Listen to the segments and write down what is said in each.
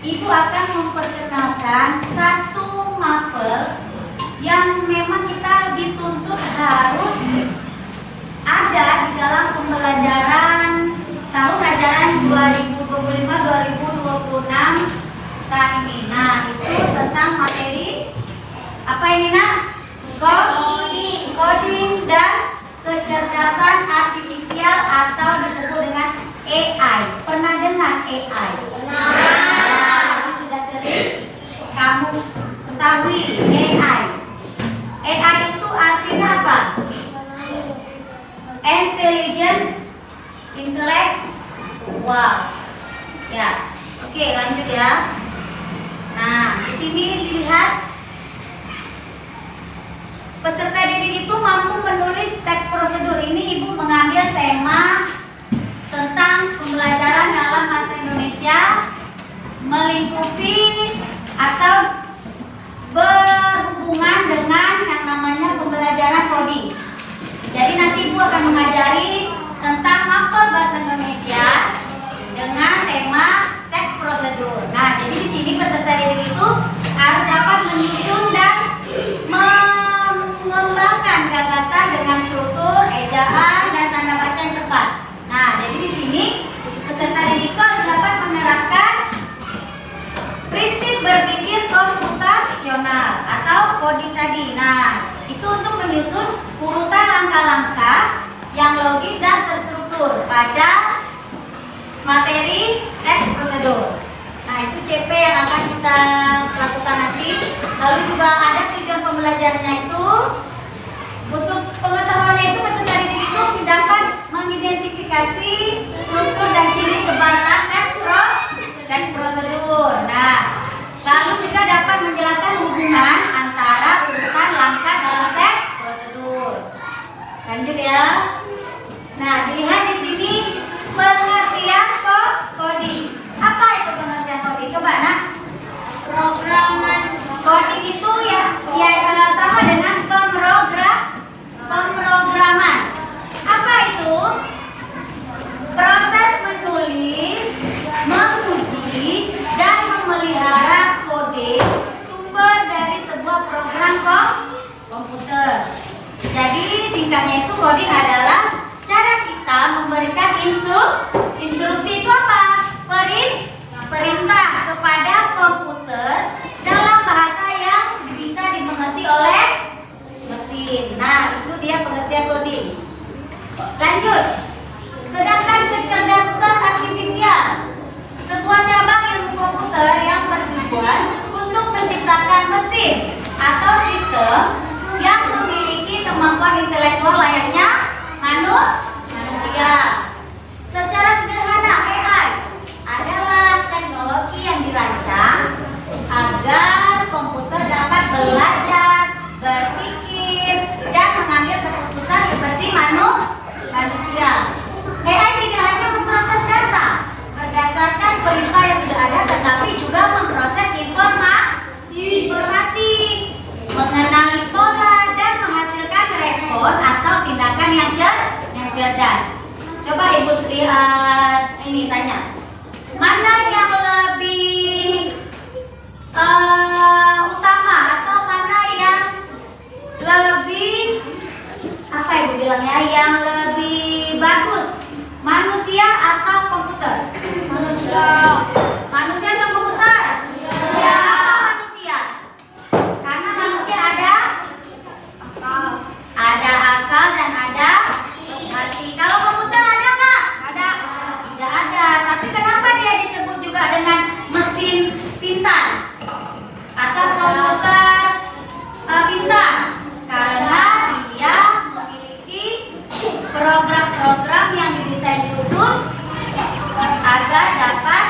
Ibu akan memperkenalkan satu mapel yang memang kita dituntut harus ada di dalam pembelajaran tahun ajaran 2025-2026 saat ini. Nah, itu tentang materi apa ini, Nak? Coding dan kecerdasan artifisial atau disebut dengan AI. Pernah dengar AI? Pernah. Sudah sering kamu ketahui AI. AI itu artinya apa? Intelligence, intellectual. Ya, oke, lanjut ya. Nah, di sini dilihat peserta didik itu mampu menulis teks prosedur. Ini Ibu mengambil tema tentang pembelajaran dalam bahasa Indonesia melingkupi atau berhubungan dengan yang namanya pembelajaran coding. Jadi nanti Ibu akan mengajari tentang mapel bahasa Indonesia dengan tema teks prosedur. Nah, jadi di sini peserta didik itu harus dapat menyusun dan mengembangkan gagasan dengan struktur, ejaan, dan tanda baca yang tepat. Nah, jadi di sini peserta didik itu harus dapat menerapkan prinsip berpikir komputasional atau coding tadi. Nah, itu untuk menyusun urutan langkah-langkah yang logis dan terstruktur pada materi teks prosedur. Nah, itu CP yang akan kita lakukan nanti. Lalu juga ada tujuan pembelajarannya itu. Untuk pengetahuannya itu peserta didik itu dapat mengidentifikasi struktur dan ciri kebahasaan teks prosedur. Nah, lalu juga dapat menjelaskan hubungan antara urutan langkah dalam teks prosedur. Lanjut ya. Nah, dilihat di sini pengertian coding. Apa itu pengertian coding? Coba, Nak. Programan. Coding itu ya sama dengan pemrograman. Apa itu? Proses menulis, menguji, dan memelihara kode sumber dari sebuah program komputer. Jadi singkatnya itu coding adalah cara kita memberikan instruksi itu apa? Perintah kepada komputer dalam bahasa yang bisa dimengerti oleh mesin. Nah, itu dia pengertian coding. Lanjut. Sedangkan kecerdasan artifisial, sebuah cabang ilmu komputer yang bertujuan untuk menciptakan mesin atau sistem yang memiliki kemampuan intelektual layaknya manusia. Secara sederhana, AI adalah teknologi yang dirancang agar komputer dapat belajar, berpikir, dan mengambil keputusan seperti manusia. AI tidak hanya memproses data berdasarkan perintah yang sudah ada, tetapi juga memproses informasi, mengenali pola, dan menghasilkan respon atau tindakan yang cerdas. Coba Ibu lihat ini, tanya, mana yang lebih utama atau mana yang lebih apa Ibu bilangnya, yang lebih bagus, manusia atau komputer? Manusia atau komputer? Kenapa manusia? Karena manusia ada akal dan ada hati. Kalau komputer ada nggak? Ada. Tidak ada. Tapi kenapa dia disebut juga dengan mesin pintar atau komputer pintar? Karena dia memiliki program-program yang didesain khusus agar dapat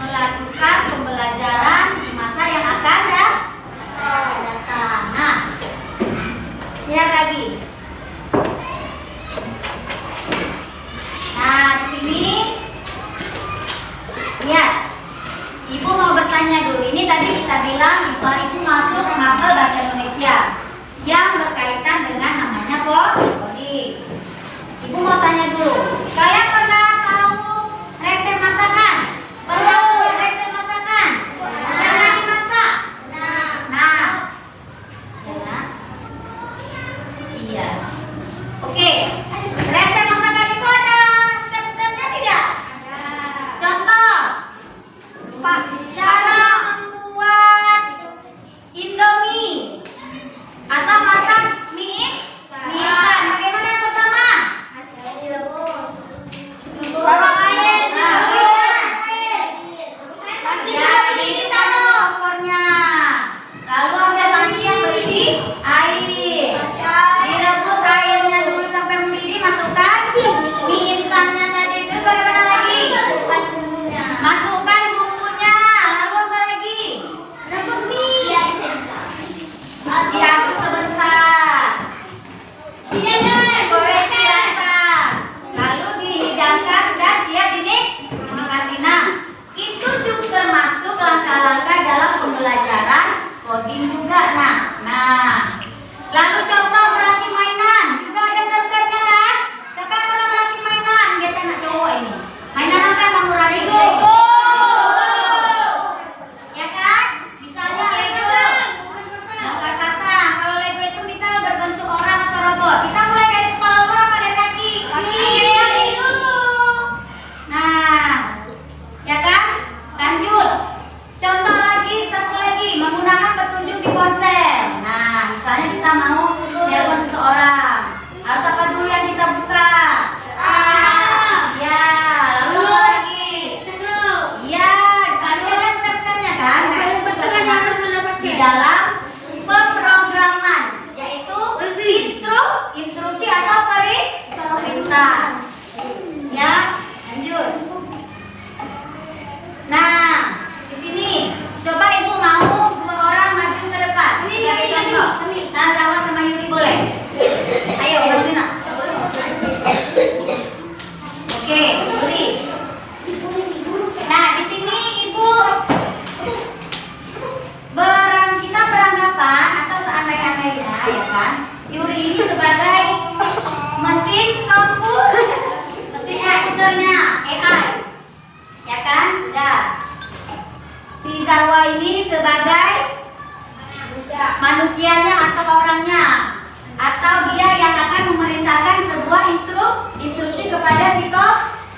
melakukan pembelajaran di masa yang akan datang. Nah, lihat lagi. Nah, di sini lihat. Ibu mau bertanya dulu. Ini tadi kita bilang Ibu masuk mapel bahasa Indonesia yang berkaitan dengan namanya coding. Ibu mau tanya dulu. Kalian pernah tahu resep masakan? Pernah resep masakan? Lalu contoh merakit mainan. Juga ada step-stepnya kan? Siapa yang pernah merakit mainan? Biasa anak cowok ini. Mainan apa yang kamu rakit? Lego. Ya kan? Misalnya Lego. Bongkar pasang. Kalau Lego itu bisa berbentuk orang atau robot. Kita mulai dari kepala orang apa dari kaki? Kaki dulu. Nah, ya kan? Lanjut. Contoh lagi, satu lagi, menggunakan petunjuk di ponsel. Nah, misalnya kita mau telepon seseorang. Harus apa dulu yang kita buka? Ya, lalu apa lagi? Ya, tadi ada step-stepnya kan? Nah, itu juga termasuk di dalam pemrograman, yaitu instruksi atau perintah. Ya, lanjut. Nah, di sini coba ibu mau 2 orang maju ke depan. Sebagai contoh. Nah, sama Yuri boleh. Ayo maju nak. Oke, Yuri. Nah, di sini ibu kita beranggapan atau seandai-andainya ya kan, Yuri ini sebagai mesin komputernya AI. Ya kan? Sudah. Si Zawa ini sebagai manusianya atau orangnya, atau dia yang akan memerintahkan sebuah instruksi kepada si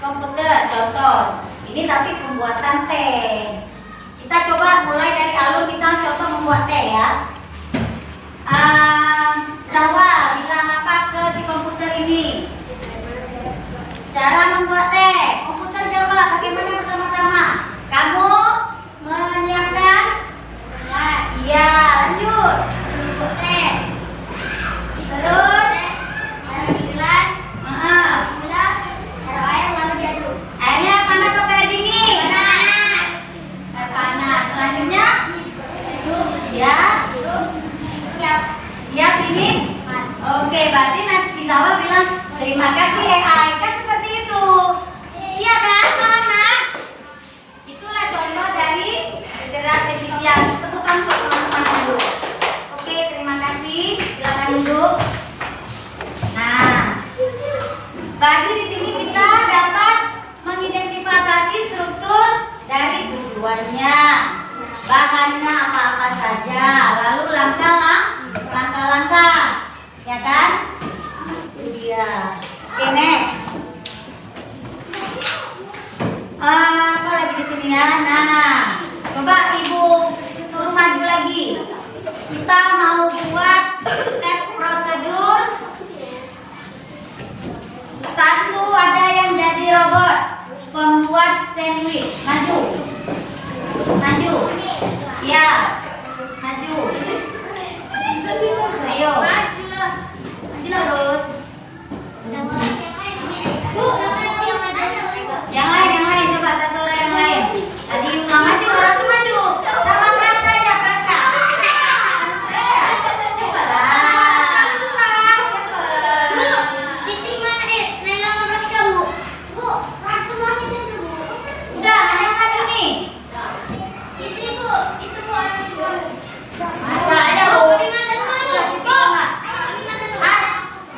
komputer. Contoh, ini tapi pembuatan teh. Kita coba mulai dari alur, misal contoh membuat teh ya. Zawa bilang apa ke si komputer ini? Cara membuat teh. Komputer jawab, bagaimana pertama-tama? Kamu menyiapkan gelas. Ya, lanjut. Terus gelas. Taruh air lalu diaduk. Airnya panas atau air dingin? Air panas. Selanjutnya? Ya. Siap ini? Oke, berarti nanti si Zawa bilang terima kasih AI. Kan seperti itu. Iya kan, anak? Itulah contoh dari gerak efisien. Tepukan untuk teman-teman dulu. Oke, terima kasih. Silakan duduk. Nah, bagi di sini kita dapat mengidentifikasi struktur dari tujuannya, bahannya apa-apa saja, lalu langkah-langkah, ya kan? Iya. Oke, next. Apa lagi di sini ya? Nah, coba ibu suruh maju lagi. Kita mau buat teks prosedur. Satu ada yang jadi robot pembuat sandwich. Maju. Ya, maju. Ayo. Maju terus. Yang lain, coba satu orang yang lain. Tadi nggak maju, orang tuh maju. Sama Praska aja, Praska. Coba lah. Udah, ada yang maju nih. Ada,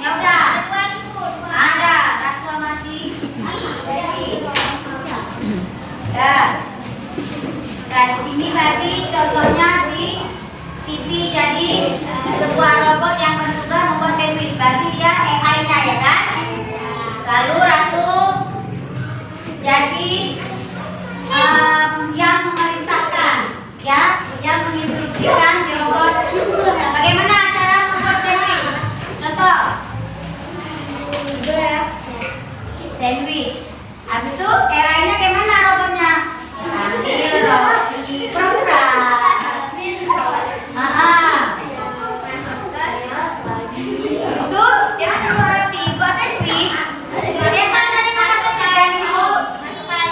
ya udah. Ada, Rasul masih. Nah, di sini tadi contohnya si Siti jadi sebuah robot yang bertugas membuat sandwich. Berarti dia AI-nya ya kan? Lalu Ratu jadi yang memerintahkan, ya, yang menginstruksikan si robot bagaimana cara membuat sandwich. Contoh, sandwich. Habis itu AI-nya gimana robotnya? Ambil roti program. Habis itu dia ambil roti buat sandwich. Dia dari mana kan ibu? Nah,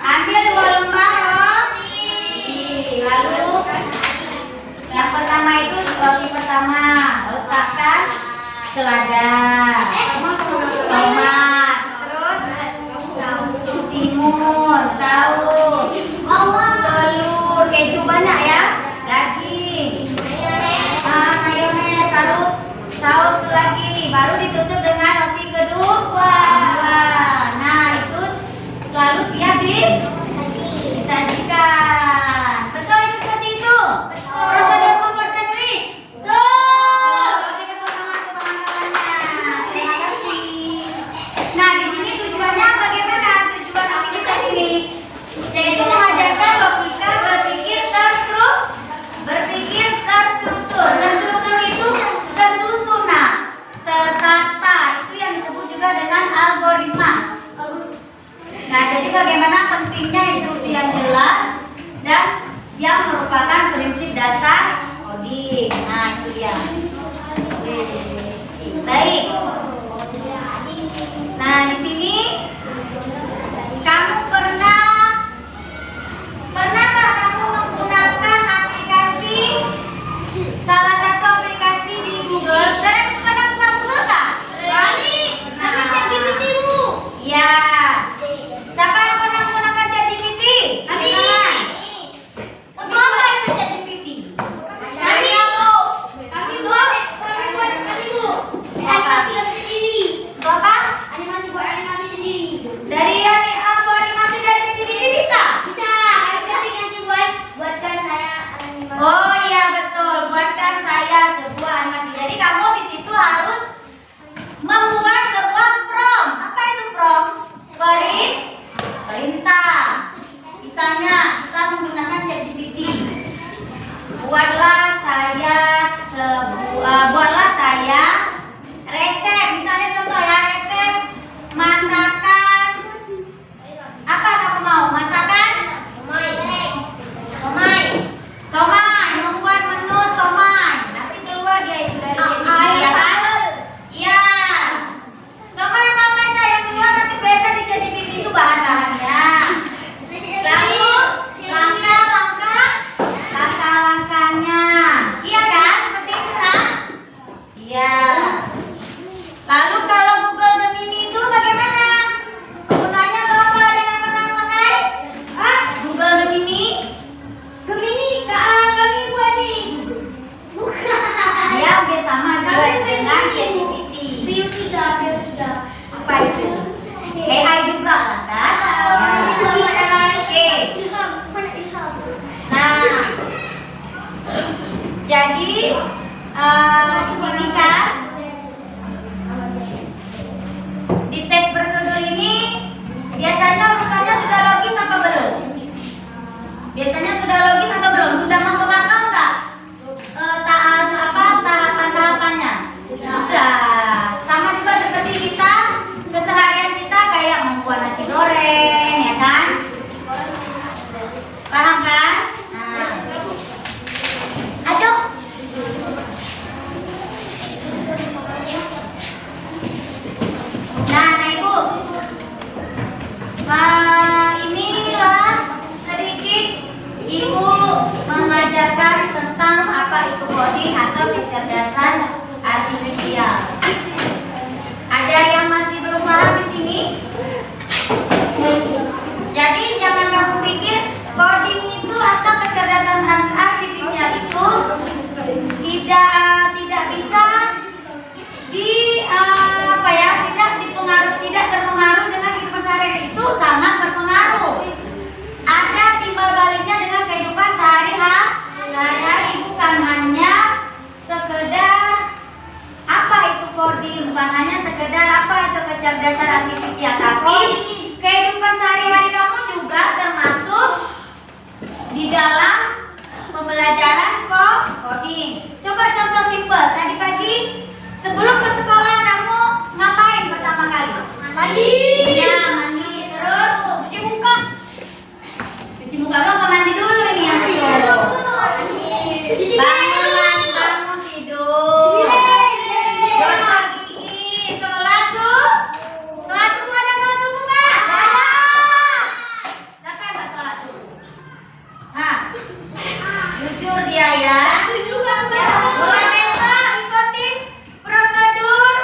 ambil 2 lembar roti. Lalu yang pertama itu roti pertama, letakkan selada, tomat, terus timun, saus, telur, keju banyak ya, daging. algoritma. Nah, jadi bagaimana pentingnya instruksi yang jelas dan yang merupakan prinsip dasar coding. Nah, itu dia. Baik. Nah, di sini kamu pernah nggak kamu menggunakan aplikasi, salah satu aplikasi di Google? Saya pernah buka Google nggak? Kami ChatGPT, Bu. Iya. Siapa yang pernah menggunakan ChatGPT? Kami. Untuk apa itu ChatGPT? Kami, Bu. Kami buat animasi sendiri. Untuk apa? Animasi buat animasi sendiri. Dari animasi dari ChatGPT bisa? Bisa. Kami nanti buatkan saya animasi. Oh iya betul, buatkan saya sebuah animasi. Jadi kamu di situ harus membuat sebuah prompt. Apa itu prompt? Perintah. Misalnya kita menggunakan ChatGPT. Buatlah saya resep. Misalnya contoh ya, resep masakan. Apa kamu mau? Masakan? Somai, membuat menu somai. Nanti keluar dia itu dari ChatGPT ya kan? Iya. Somai apa aja yang keluar nanti biasa di ChatGPT itu bahan-bahannya. Lalu langkah-langkahnya. Iya kan? Seperti itu kan? Iya. Lalu kalau Google Gemini itu bagaimana? Penggunanya apa? Ada yang pernah pakai? Google Gemini? Gemini, kami buat nih. Bukan. Dia hampir sama juga dengan ChatGPT. View 3. Apa itu? AI juga lah kan? Oke. Nah, jadi di sini kan di teks prosedur ini biasanya urutannya sudah logis apa belum? Biasanya sudah logis atau belum? Sudah masuk akal nggak? Tahapan-tahapannya? Sudah. Sama juga seperti kita keseharian kita kayak membuat nasi goreng, ya kan? Paham kan? Nah, aduh. Nah, Ibu. Inilah sedikit Ibu mengajarkan tentang apa itu coding atau kecerdasan artifisial. Ada yang masih belum paham di sini? Jadi jangan kamu pikir coding itu atau kecerdasan artifisial itu tidak bisa tidak terpengaruh dengan kehidupan sehari-hari. Itu sangat berpengaruh. Ada timbal baliknya dengan kehidupan sehari-hari, bukan hanya sekedar apa itu coding, bukan hanya sekedar apa itu kecerdasan artifisial, tapi kehidupan sehari-hari kamu juga termasuk di dalam pembelajaran coding. Coba contoh simpel. Tadi pagi sebelum ke sekolah kamu ngapain pertama kali? Mandi. Iya, mandi. Terus cuci muka. Cuci muka belum, mandi dulu ini yang betul. Bangun tidur. Gosok gigi, sholat subuh. Sholat subuh ada sholat subuh nggak? Siapa yang nggak sholat subuh? Nah, jujur dia ya. Mulai besok ikutin prosedur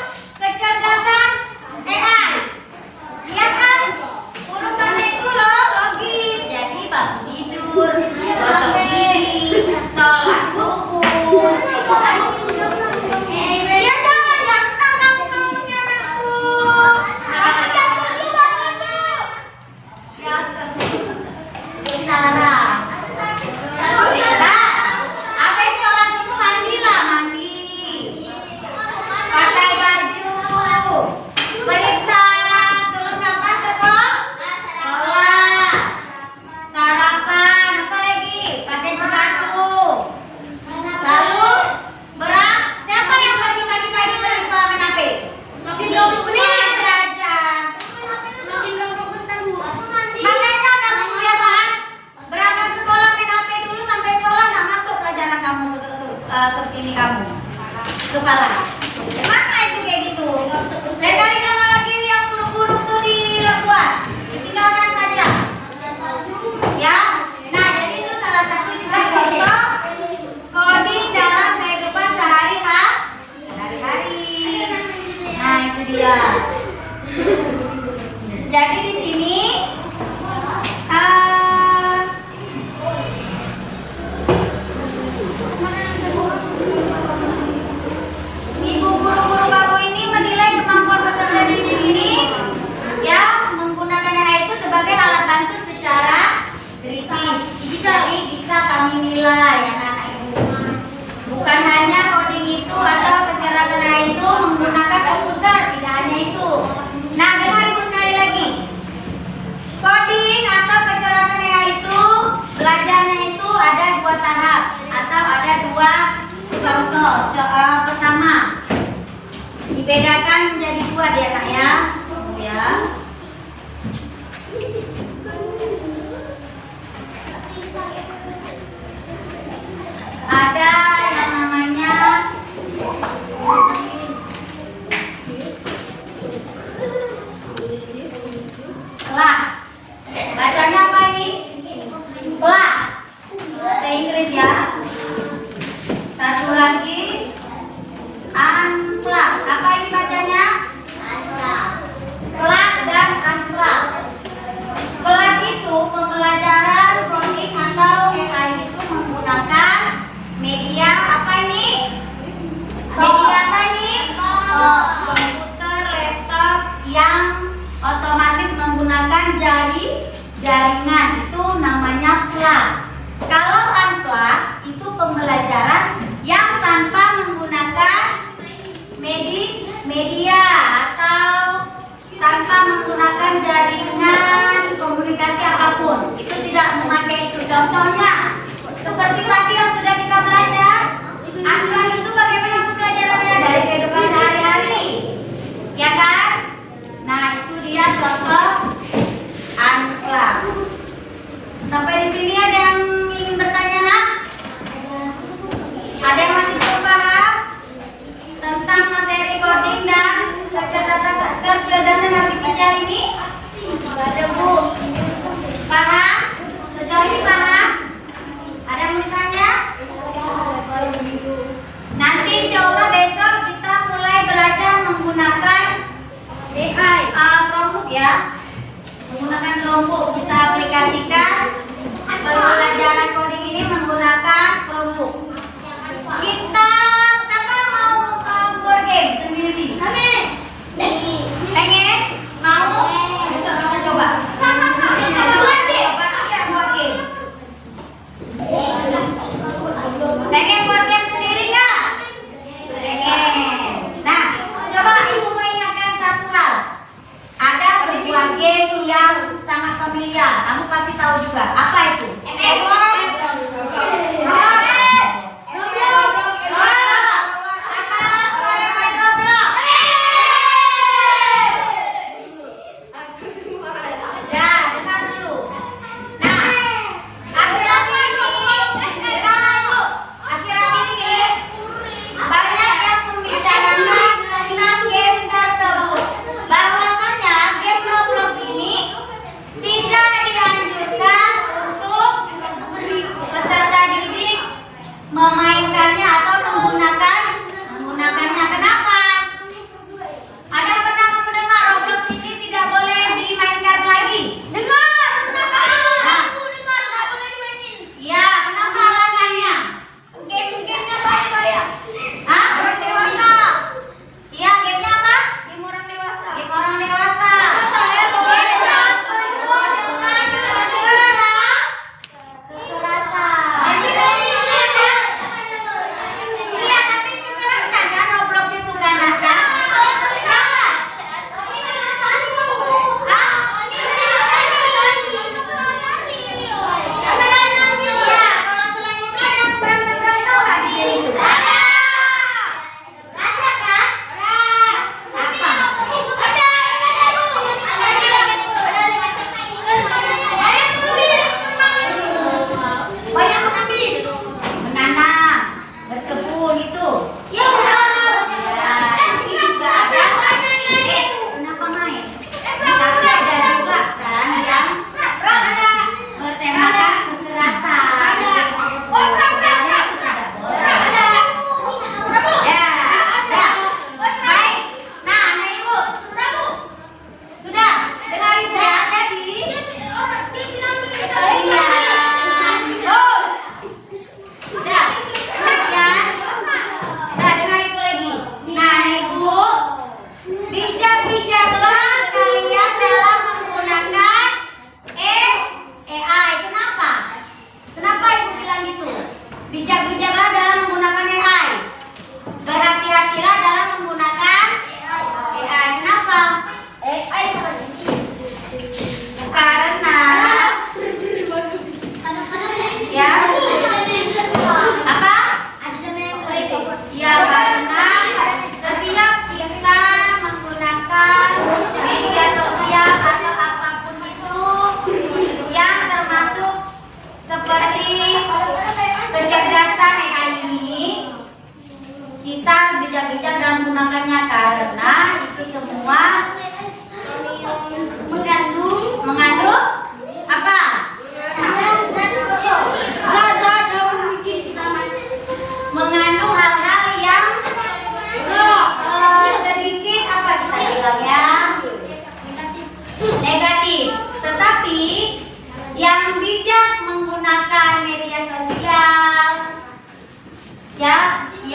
sini kamu. Kepala. Mana itu kayak gitu? Dan kali kamu lagi yang buruk-buruk tuh dilakukan. Ditinggalkan saja. Ya. Nah, jadi itu salah satu juga contoh coding dalam kehidupan sehari-hari. Nah, itu dia. Jadi di sini ibu guru-guru kamu ini menilai kemampuan peserta didik ini ya menggunakan AI itu sebagai alat bantu secara kritis. Jadi bisa kami nilai anak-anak ibu. Bukan hanya coding itu atau kecerdasan AI itu menggunakan komputer, tidak hanya itu. Nah, dengar ibu sekali lagi. Coding atau kecerdasan AI itu belajarnya itu ada dua tahap atau ada dua contoh. Pertama, dibedakan menjadi dua dia nak ya. Ya. Ada yang namanya PLA. Bacanya apa ini? PLA. Bahasa Inggris ya. Satu lagi unplug. Apa ini bacanya? Plug dan unplug. Plug itu pembelajaran coding atau AI itu menggunakan media apa ini? Media apa ini? Komputer, laptop yang otomatis menggunakan jaringan. Itu namanya plug. Kalau unplug itu pembelajaran yang tanpa menggunakan media atau tanpa menggunakan jaringan komunikasi apapun. Itu tidak memakai itu. Contohnya seperti tadi yang sudah kita belajar, unplug itu bagaimana pembelajarannya dari kehidupan sehari-hari, ya kan? Nah, itu dia contoh unplug. Sampai di sini ada yang ingin bertanya, nak? Ada yang masih belum paham tentang materi coding dan kecerdasan artifisial ini? Ada Bu? Paham? Sejauh ini paham? Ada yang mau ditanya? Nanti insya Allah besok kita mulai belajar menggunakan AI, Chromebook ya. Menggunakan Chromebook kita aplikasikan pembelajaran coding ini menggunakan Chromebook. Kita siapa mau buat game sendiri? Pengen? Mau? Besok kita coba. Buat game. Pengen buat game sendiri nggak? Pengen. Nah, coba ibu mau ingatkan satu hal. Ada sebuah game yang sangat familiar. Kamu pasti tahu juga. Apa itu?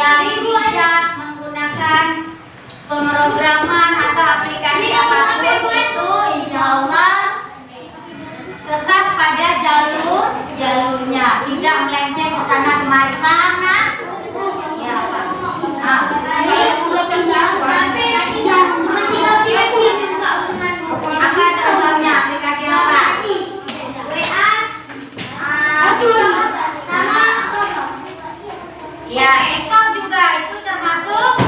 yang bijak menggunakan pemrograman atau aplikasi apapun itu, insya Allah tetap pada jalurnya, tidak melenceng ke sana kemari. Paham nak? Ya, Pak. Apa contohnya aplikasi apa? Ya, Eko juga itu termasuk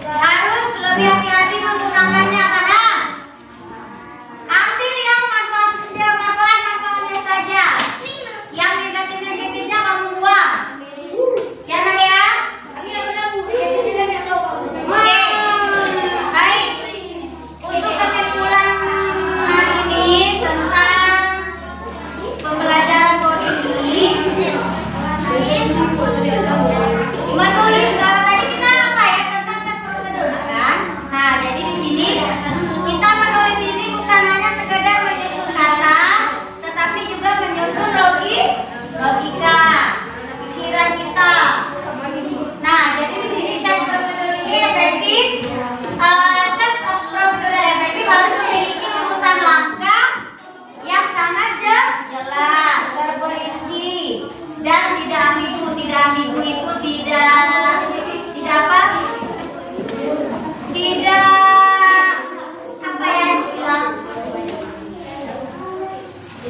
harus lebih hati-hati menggunakannya, paham? Ambil yang manfaatnya saja, yang negatifnya kamu buang. Ya nak ya? Oke, baik. Untuk kesimpulan hari ini tentang pembelajaran coding ini, menulis tadi kita apa ya tentang tes prosedur kan? Nah, jadi di sini kita menulis ini bukan hanya sekedar menyusun kata, tetapi juga menyusun logika pikiran kita. Nah, jadi di sini tes prosedur ini efektif. Tes prosedur yang efektif harus memiliki urutan langkah yang sangat jelas, terperinci, dan tidak ambigu. Tidak ambigu itu tidak apa? Tidak apa ya istilah?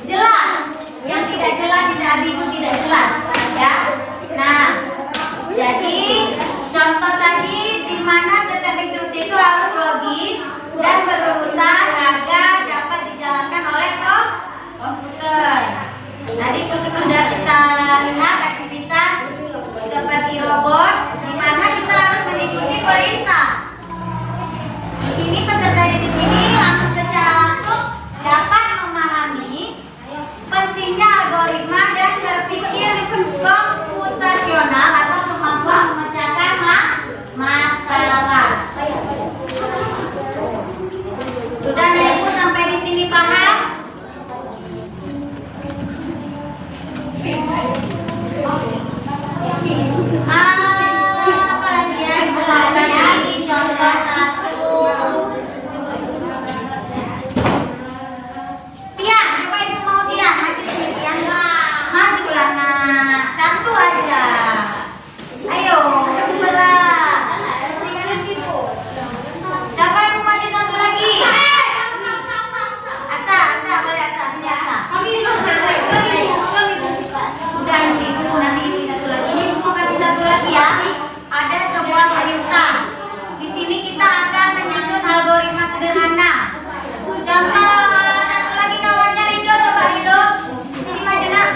Jelas. Yang tidak jelas, tidak ambigu, tidak jelas, ya. Nah, jadi contoh tadi di mana setiap instruksi itu harus logis dan berurutan agar dapat dijalankan oleh komputer. Tadi sudah kita lihat aktivitas seperti robot, di mana kita harus mengikuti perintah. Di sini peserta didik ini secara langsung dapat memahami pentingnya algoritma dan berpikir komputasional atau kemampuan memecahkan masalah. Sudah Ibu sampai di sini paham? Apa lagi ya? Ibu kasih contoh satu. Tian, coba Ibu mau Tian, maju sini Tian. Majulah nak, satu aja. Ayo, cobalah. Siapa yang mau maju satu lagi? Aksa, boleh Aksa, sini Aksa. Udah nanti satu lagi. Ini mau kasih satu lagi ya. Ada sebuah perintah. Di sini kita akan menyusun algoritma sederhana. Contoh satu lagi kawannya Rido, coba Rido. Sini maju nak.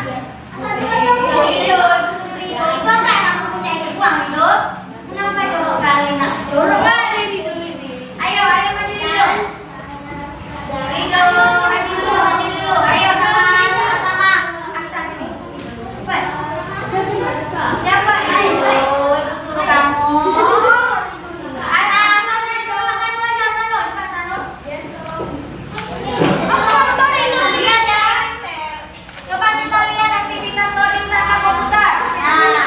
Rido. Itu apa yang kamu punya itu buang Rido? Kenapa jorok kali nak? Jorok kali Rido ini. Ayo maju Rido. Rido, maju dulu. Ayo sama Aksa sini. Cepat. Siapa Rido? Itu suruh kamu. Lihat ya. Coba kita lihat aktivitas coding tanpa komputer. Nah,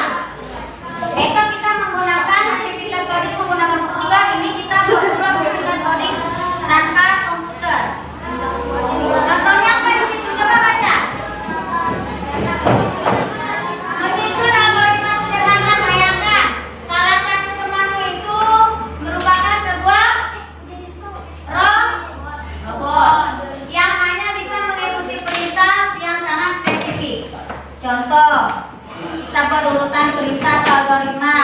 besok kita menggunakan aktivitas coding menggunakan komputer. Ini kita membuat aktivitas coding tanpa komputer. Contohnya apa di situ? Coba baca. Menyusun algoritma sederhana. Bayangkan salah satu temanmu itu merupakan sebuah robot yang hanya bisa mengikuti perintah yang sangat spesifik. Contoh, kita berurutan perintah atau algoritma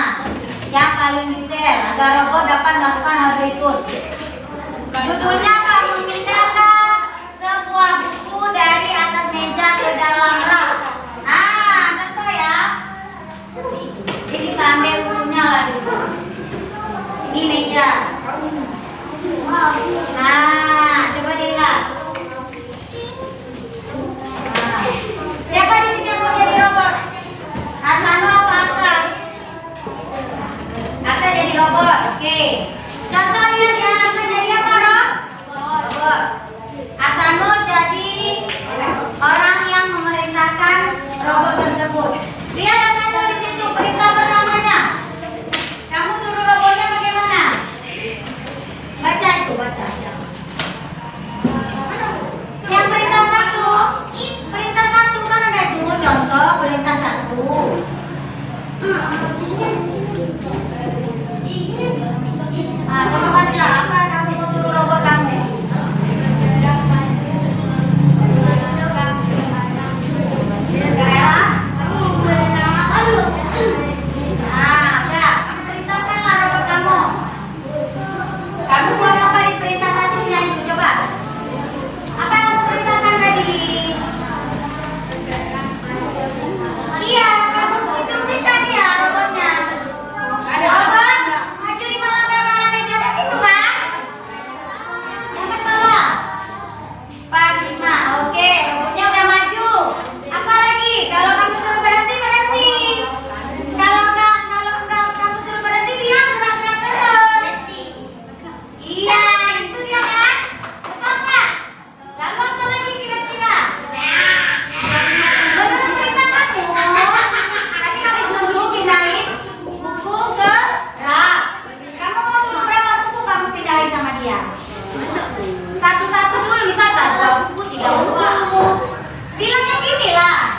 yang paling detail agar robot dapat melakukan hal berikut. Judulnya apa? Memindahkan sebuah buku dari atas meja ke dalam rak. Nah, contoh ya. Jadi kita ambil bukunya lah dulu. Ini meja. Nah, coba dilihat. Nah, siapa di sini yang mau jadi robot? Asano apa Aksa? Aksa jadi robot. Oke. Contoh lihat ya, Aksa jadi apa, Rob? kalian? Satu-satu dulu, misalkan 2 buku, 3 buku. Bilangnya gini lah.